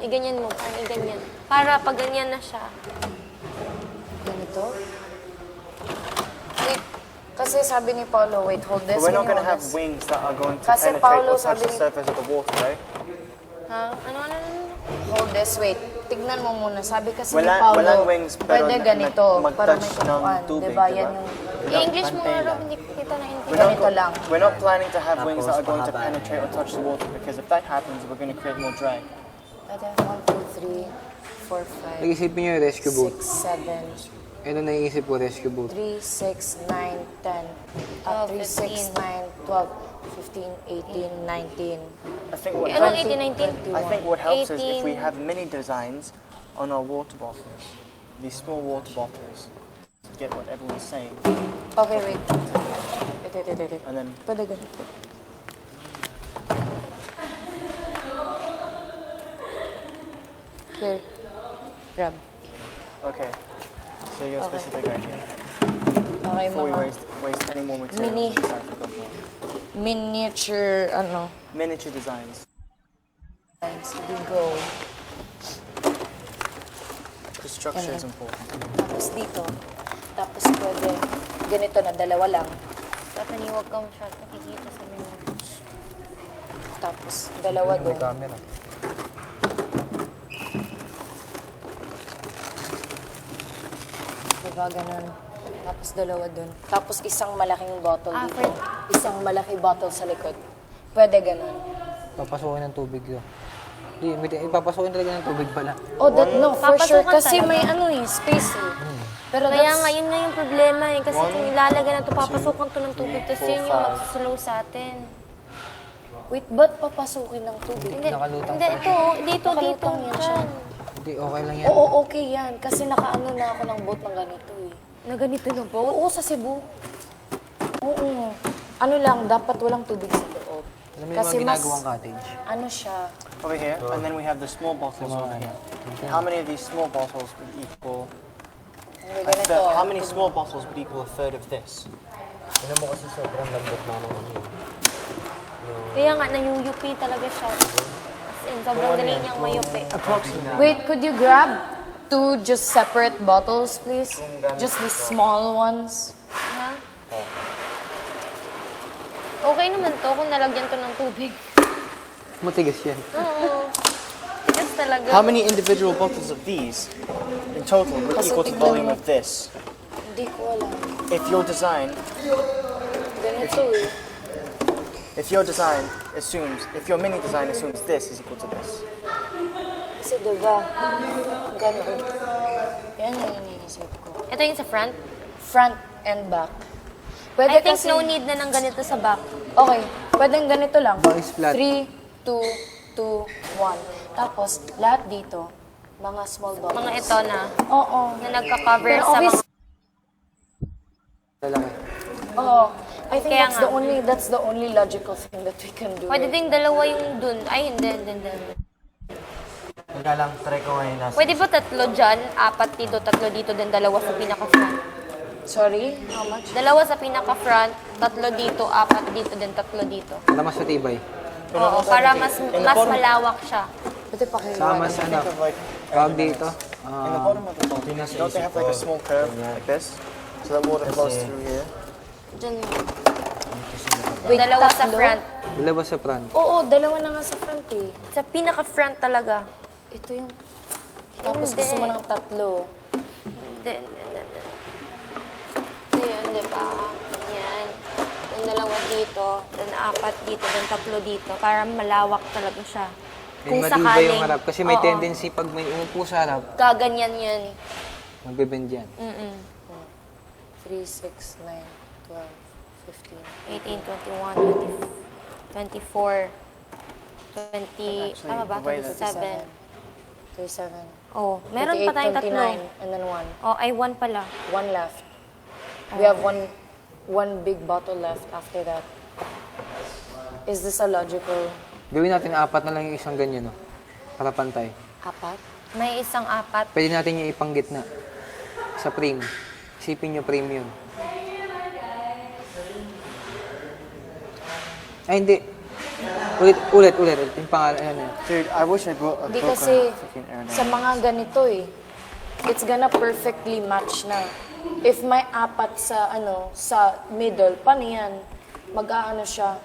iganyan mo, parang iganyan. Para pag ganyan na siya. Ganito? Wait, kasi sabi ni Paolo, wait, hold this. But we're not going to have wings that are going to Kasi penetrate Paolo or touch sabi the ni- surface of the water, right? Ha? Ano? Hold this, wait. Tignan mo muna. Sabi kasi ni Walang Paolo, wings, pero pwede ganito, para may mag-touch ng tutuan. tubig, Diba? diba? Yan yung... I-English mo nga raw, hindi kita na hindi. Ganito lang. We're not planning to have wings that are going to penetrate or touch the water because if that happens, we're going to create more drag. Pwede, 1, 2, 3, 4, 5, Nag-isipin nyo yung rescue boat. 6, 7, Ito naiisip ko, rescue boat. 3, 6, 9, 10, 3, 6, 9, 12, 15, 18, 19. I think what Anong helps, 18, 19? I think what helps is if 18. we have mini designs on our water bottles, these small water bottles, to get what everyone's saying, Okay, wait. Wait. and then Pwede ganito. Here. Grab. okay. So you're specific right here. Okay, Before we mga waste any more materials, Mini. we decide to go for miniature, miniature designs. we go. The structure is important. Tapos dito. Tapos pwede, ganito na, dalawa lang. Stephanie, huwag kang masyado nakikita sa menu. Tapos, dalawa doon. Camera. Diba, ganun. Tapos dalawa doon. Tapos isang malaking bottle dito. for- Isang malaki bottle sa likod. Pwede ganun. Papasukin ng tubig yun. Hindi, ipapasukin talaga ng tubig pala. Oh, that, no, for sure. Papasukan Kasi talaga. may ano eh, space eh. Pero Kaya that's, nga, yun nga yung problema eh. Kasi kung ilalagay na ito, papasukan to ng tubig, tapos yun yung magsuslow sa atin. wait, ba't papasukin ng tubig? Hindi, Nakalutang hindi, ito, dito, Nakalutang yan siya. dyan. Hindi, okay lang yan. Oo, okay yan. Kasi nakaano na ako ng boat ng ganito eh. Na ganito na ba? Oo, sa Cebu. Oo. Ano lang, dapat walang tubig sa loob. Alam mo yung mga ginagawang cottage. Ano siya, Over here, and then we have the small bottles over here. How many of these small bottles would equal may a ganito. third? How many small bottles would equal a third of this? Tignan mo kasi sobrang lambot na ng ano. Kaya nga, nayuyup talaga siya. As in, sobrang dali niyang mayupi. Wait, could you grab 2 just separate bottles, please? Just the small ones. Ha? Okay naman to kung nalagyan to ng tubig. Matigas yan. Oo. Tigas talaga. How many individual bottles of these in total would Kasi equal to the tignan volume mo. of this? Hindi ko alam. If your design, Ganito eh. if your design assumes, if your mini design assumes this is equal to this. Kasi diba, ganun. Yan yung iniisip ko. Ito yung sa front. Front and back. Pwede I think kasi, no need na ng ganito sa back. Okay, pwedeng ganito lang. Back is flat. 3, 2, 2, 1. Tapos, lahat dito, mga small bottles. Mga ito na, Oo. na nagka-cover Pero sa mga... obvious, Lalaki. oo. I think Kaya that's the only logical thing that we can do. Pwede ding dalawa yung dun. Ay, hindi. Teka lang, try ko ngayon nasa. Pwede ba tatlo dyan, 4 dito, 3 dito, then dalawa sa pinaka-front? Sorry? How much? Dalawa sa pinaka-front, 3 dito, 4 dito, then 3 dito. Para mas matibay. Oo, para mas malawak siya. Pwede pakiwan. Sama sa ano. Think of like Tawag dito. in the bottom of the bottle, don't they have like a small curve like this, so that water flows through here? Dyan. Wait, Dalawa sa tatlo? front. Dalawa sa front. Oo, dalawa na nga sa front eh. Sa pinaka-front talaga. Ito yung... Tapos Hindi. gusto mo ng tatlo. Hindi. Ayan, di ba? Yan. Yung dalawa dito, then 4 dito, then 3 dito. Para malawak talaga siya. Kung Kung matibay sakaling... yung harap. Kasi may Oo. tendency pag may umupo sa harap, Gaganyan yan. magbibend yan. 3, 6, 9, 12, 15. 18, 21, 24, 20, tama ba? the way that- 27. 37. Oh, meron pa tayong 29, tatlo. and then 1. Oh, ay 1 pala. 1 left. We have one big bottle left after that. Is this a logical... Gawin natin 4 na lang yung isang ganyan, no? Para pantay. 4? May isang 4. Pwede natin yung ipanggitna. Sa frame. Isipin nyo frame yun. Ay, hindi. Ulit. Yung pangalan, ano. Dude, I wish I brought a Di book kasi on freaking aerodynamics. sa mga ganito eh, it's gonna perfectly match na. If may apat sa middle, paano yan? Mag-aano siya?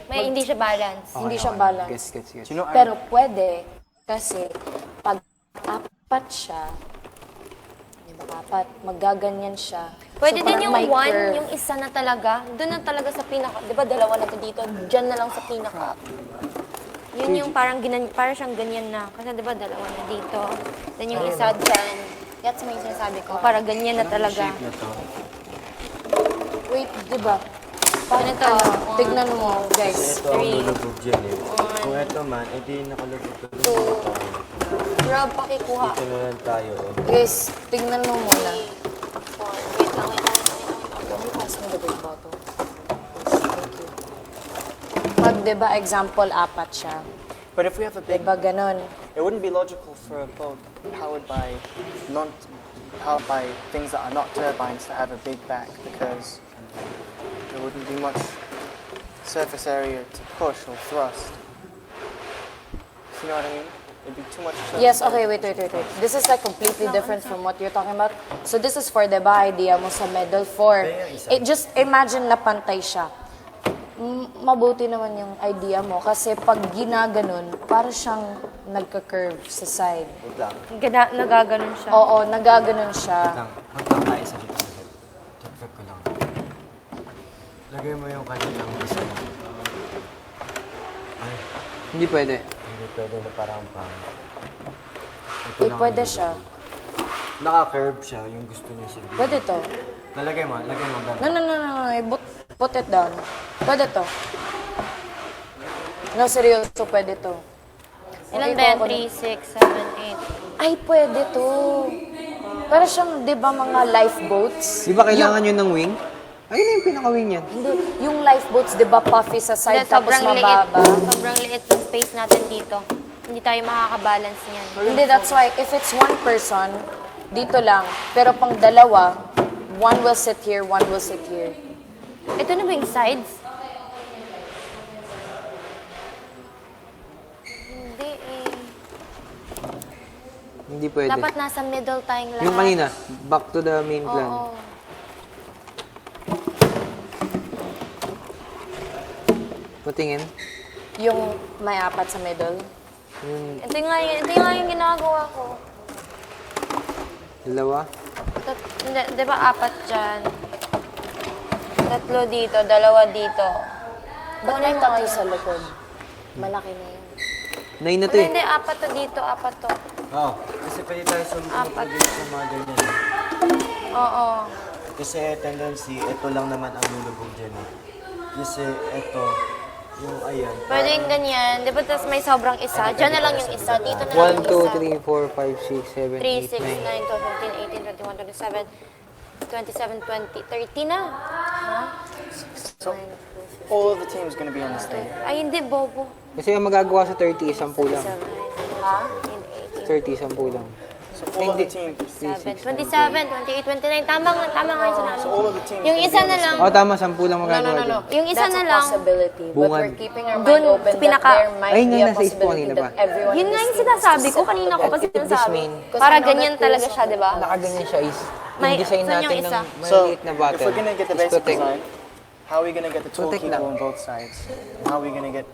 Hindi siya balance. Hindi siya balance. Gets. You know, Pero pwede, kasi pag apat siya, di ba apat, magaganyan siya. Pwede So, din parang yung may one, curve. yung isa na talaga, doon na talaga sa pinaka. Di ba dalawa na to dito, dyan na lang sa pinaka. Yun yung parang siyang ganyan na. Kasi di ba dalawa na dito. Then yung isa dyan. That's may sinasabi ko. Para ganyan na talaga. Wait, di ba? Ano to? Tignan mo, guys. Ito ang lulubog dyan eh. Kung ito man, edi nakalubog ka dun. Rob, pakikuha. Ito na lang tayo eh. Guys, tignan mo muna. Wait lang. Can you pass me the big bottle? Thank you. Pag, di ba, example, apat siya. but if we have a Di big, ba ganon? it wouldn't be logical for a boat powered by things that are not turbines to have a big back because there wouldn't be much surface area to push or thrust. You know what I mean? It'd be too much surface Yes, area. okay, wait. This is like completely different from what you're talking about. So this is for, diba, idea mo sa medal 4. Just imagine na pantay siya. Mabuti naman yung idea mo kasi pag ginaganon, para siyang nagka-curve sa side. Wait lang. Nagaganon siya. Oo, nagaganon siya. Magpang tayo sa dito. Check ko lang. Lagay mo yung kanilang design. Ay, Hindi pwede. hindi pwede na parang pang. Eh, pwede siya. Naka-curve siya, yung gusto niya sabihin. Pwede to. Lagay mo gano'n. No. Put it down. Pwede to. No, seryoso, pwede to. Ilan Okay, ba yan? ko- 3, 6, 7, 8. Ay, pwede to. Para siyang, di ba, mga lifeboats? Di ba kailangan yun ng wing? Ayun na yung pinaka-wing yan. Hindi. Yung lifeboats, di ba, puffy sa side Hindi, tapos mababa? Sobrang liit ng space natin dito. Hindi tayo makakabalance niyan. Hindi, that's why, if it's one person, dito lang. Pero pang dalawa, one will sit here, one will sit here. Ito na ba yung sides? Hindi eh. Hindi pwede. Dapat nasa middle tayong lahat. Yung kanina, back to the main plan. Oo. Patingin. Yung may apat sa middle. Yung Ito nga yung ginagawa ko. dalawa. Hindi, di ba apat dyan? Tatlo dito, dalawa dito. Ba't may tatlo sa likod? Malaki na yun. 9 na to Hindi, eh. hindi, apat to dito, apat to. Oo, kasi pwede tayo Apat. sumugod sa mga ganyan. Oo. Kasi tendency, ito lang naman ang lulubog dyan eh. Kasi ito, yung ayan. Pwede yung ganyan. Di ba tas may sobrang isa? Diyan na lang yung isa. Dito na 1, lang yung 2, isa. 3, 4, 5, 6, 7, 3, 6, 8, 9. 9, 12, 15, 18, 21, 27, 27, 20, 30 na. Ha? So all of the teams going to be on this thing. Ay, hindi, bobo. Kasi ang magagawa sa 30, 10 lang. Ha? 30, 10 lang. So all of the teams. 7, 27, 28, 29. Tama nga yung sinabi. So all of the teams. Yung isa na lang. O tama, 10 lang magagawa dyan. Yung isa That's na a lang. possibility. But Bungad. we're keeping our Dun, mind open that pinaka- there might Ay, be nga, a nasa isip ko possibility kanina that pa. everyone Yun in nga this yung team sinasabi is ko. Kanina ko pa If this sinasabi. main- Para I know ganyan that talaga there's siya, di ba? Nakaganyan siya is, May- yung design saan yung natin isa? ng So maliit na bottle. if we're going to get the is basic protect. design, how are we going to get the tall Protect people lang. on both sides? And how are we going to get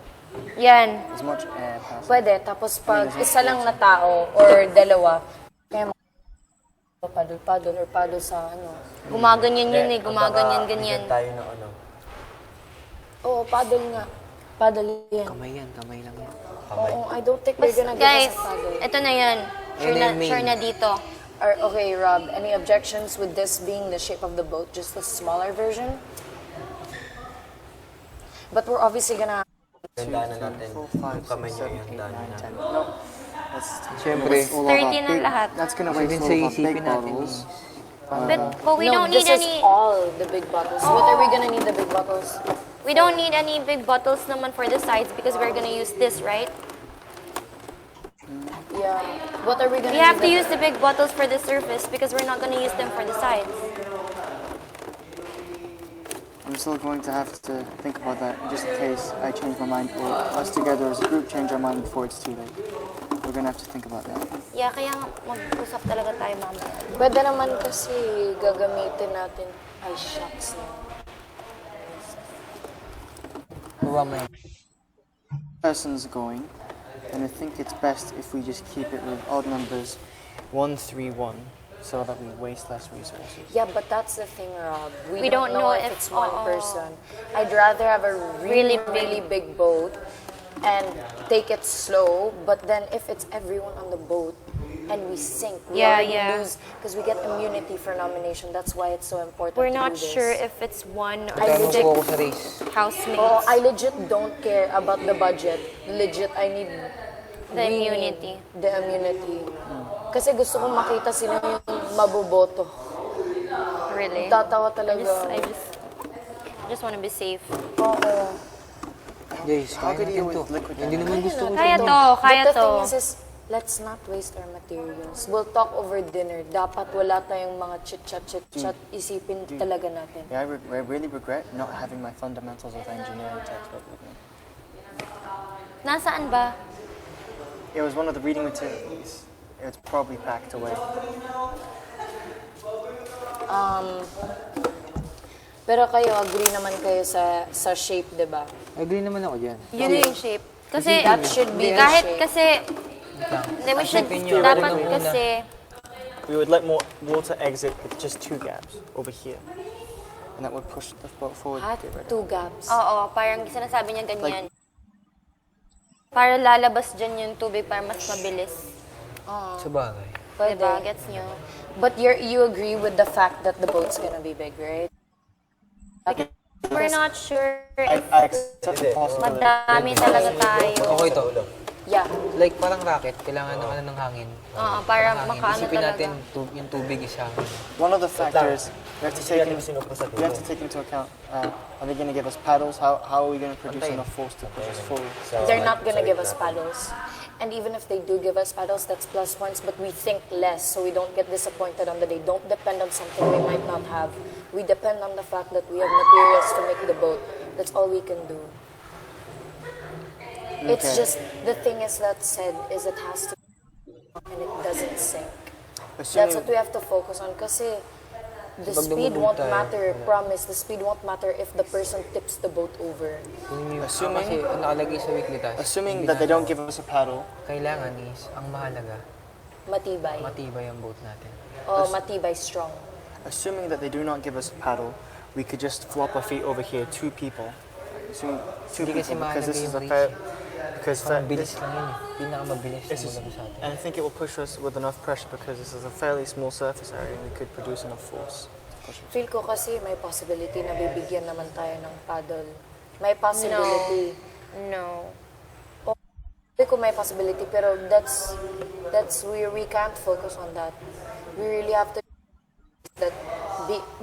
Yan. as much air possible? Pwede. Tapos pag isa lang na tao or dalawa, kaya paddle or paddle sa ano. Gumaganyan yun eh. Gumaganyan-ganyan. Tayo na ano. Oo, paddle nga. Paddle yan. Kamay lang yan. Oo, I don't think they're gonna give Guys, us a paddle. ito na yan. Yan na yung main. Sure na dito. Okay, Rob, any objections with this being the shape of the boat, just a smaller version? But we're obviously gonna... Gandaan na natin. 4, 5, Yung kamay 6, niyo 7, yung 8, daan 9, na. 10. No. That's Siyempre, all of 30 our na big- lahat. That's going to Kasi waste din all sa of our isipin big natin bottles. But we don't need this any... is all the big bottles. What are we gonna need the big bottles? We don't need any big bottles naman for the sides because we're gonna use this, right? Yeah. What are we gonna We have to need use the big bottles for the surface because we're not gonna use them for the sides. I'm still going to have to think about that just in case I change my mind or us together as a group change our mind before it's too late. We're gonna have to think about that. Yeah, kaya nga mag-usap talaga tayo mamaya. Pwede naman kasi gagamitin natin. Ay, shucks na. Baba mo yan. Person's going, and I think it's best if we just keep it with odd numbers 1, 3, 1, so that we waste less resources. Yeah, but that's the thing, Rob. We don't know if if- it's one oo. person. I'd rather have a really, Really really big boat and take it slow, but then if it's everyone on the boat and we sink, we Yeah, already yeah. lose because we get immunity for nomination. That's why it's so important We're to not do this. sure if it's one or Tayo six mag-focus sa race. housemates. Oh, I legit don't care about the budget. Legit, I need The we immunity. need the immunity. Kasi gusto kong makita sino yung maboboto. Really? Tatawa talaga. I just want to be safe. Oo. Guys, How kaya could you natin to. with liquid Hindi naman gusto ko Kaya to. to, kaya But the to. thing is, let's not waste our materials. We'll talk over dinner. Dapat wala tayong mga chit-chat. Isipin talaga natin. Yeah, I really regret not having my fundamentals of engineering textbook with me. Nasaan ba? It was one of the reading materials. It's probably packed away. Pero kayo, agree naman kayo sa shape, di ba? Agree naman ako dyan. Yun na yung shape. Kasi, That should be the kahit shape. kasi, then we should, Isipin nyo, dapat ganun muna. kasi, We would let more water exit with just 2 gaps over here. And that would push the boat forward. At Get rid of it. 2 gaps. oo, parang sinasabi niya ganyan. Para lalabas dyan yung tubig para mas mabilis. Sa bagay. Pwede. Diba? Gets nyo? But you agree with the fact that the boat's gonna be big, right? We're not sure I if accept the possibility. madami talaga tayo. Okay to. Yeah. Like parang rocket, kailangan ng ng hangin. Oo, para Hangin. makaano Isipin talaga. natin, yung tubig is hangin. One of the factors we have to take into account, are they going to give us paddles? How are we going to produce enough force to push us forward? They're not gonna give us paddles. And even if they do give us paddles, that's plus points, but we think less so we don't get disappointed on the day. Don't depend on something we might not have. We depend on the fact that we have materials to make the boat. That's all we can do. It's Okay. just, the thing is that said is it has to and it doesn't sink. That's Assuming, what we have to focus on kasi the Pag speed lumubog won't tayo, matter, promise. The speed won't matter if the person tips the boat over. Yun yung, Assuming- kasi ang nakalagay sa weekly task. assuming that they don't give us a paddle, Kailangan is, ang mahalaga, Matibay. matibay ang boat natin. Oh, matibay, strong. assuming that they do not give us a paddle, we could just flop our feet over here, 2 people. Assuming 2 Hindi kasi people, because this is a mahalaga fair, yung because Ang bilis lang yun eh. Pinakamabilis this yung is, magano sa atin. and I think it will push us with enough pressure because this is a fairly small surface area and we could produce enough force. Feel ko kasi may possibility na bibigyan naman tayo ng paddle. May possibility. No. Feel ko may possibility, pero that's we can't focus on that. We really have to that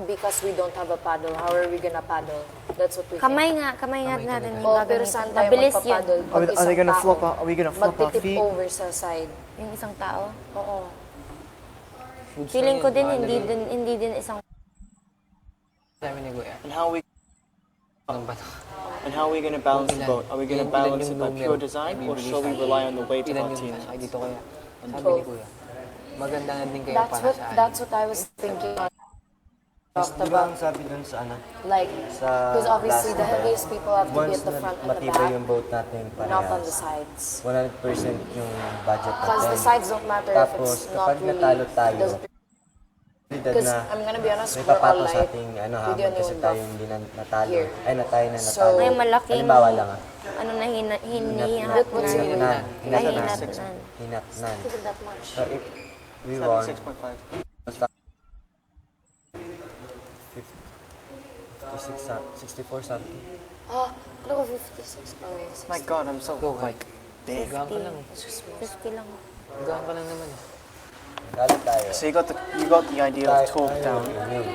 because we don't have a paddle. How are we gonna paddle? That's what we think. Kamay nga natin yung Oh, pero gagamitin. saan tayo Mabilis yun. magpapaddle? Are they Pag gonna isang flop tao our- are we gonna flop our magtitip feet? over sa side. Yung isang tao. Oo. Foods Feeling lang ko yun, din, mahalaga hindi din isang... Sabi ni Kuya, And how are we ang bato. and how are we gonna balance the boat? Are we gonna Ilan balance yung it by numero pure design or ibibigay shall we sa- rely on the weight of Ilan our yung team? ay dito Kuya? Sabi ni Both. Kuya, maganda na din kayo That's para what sa akin. that's what I was thinking. Talked Di ba ang about sabi dun sa ano? like Sa because obviously last the diba? heaviest people have to be Once at the na front and the matibay back, yung boat natin not on the parehas, sides. 100% yung budget Because natin. the sides don't matter if Tapos, it's not kapag really natalo tayo, doesn't realidad because na I'm gonna be honest, may we're all papato sa light. ating We hamon didn't kasi even tayo buff hindi na natalo. here. Ay, tayo na So, natalo. May malaking... Halimbawa lang Ano na hinihat What's na. your Hinatnan. Ay, Hinatnan. hinatnan. Hinatnan. Isn't that much? So, if we won, 76.5. 64 something. Ah, look, 56. Oh, yes. My God, I'm so Go, like big. Gaan ka lang. 50 lang. Gaan ka lang naman. Galit tayo. So you got the idea of talk down. Yun.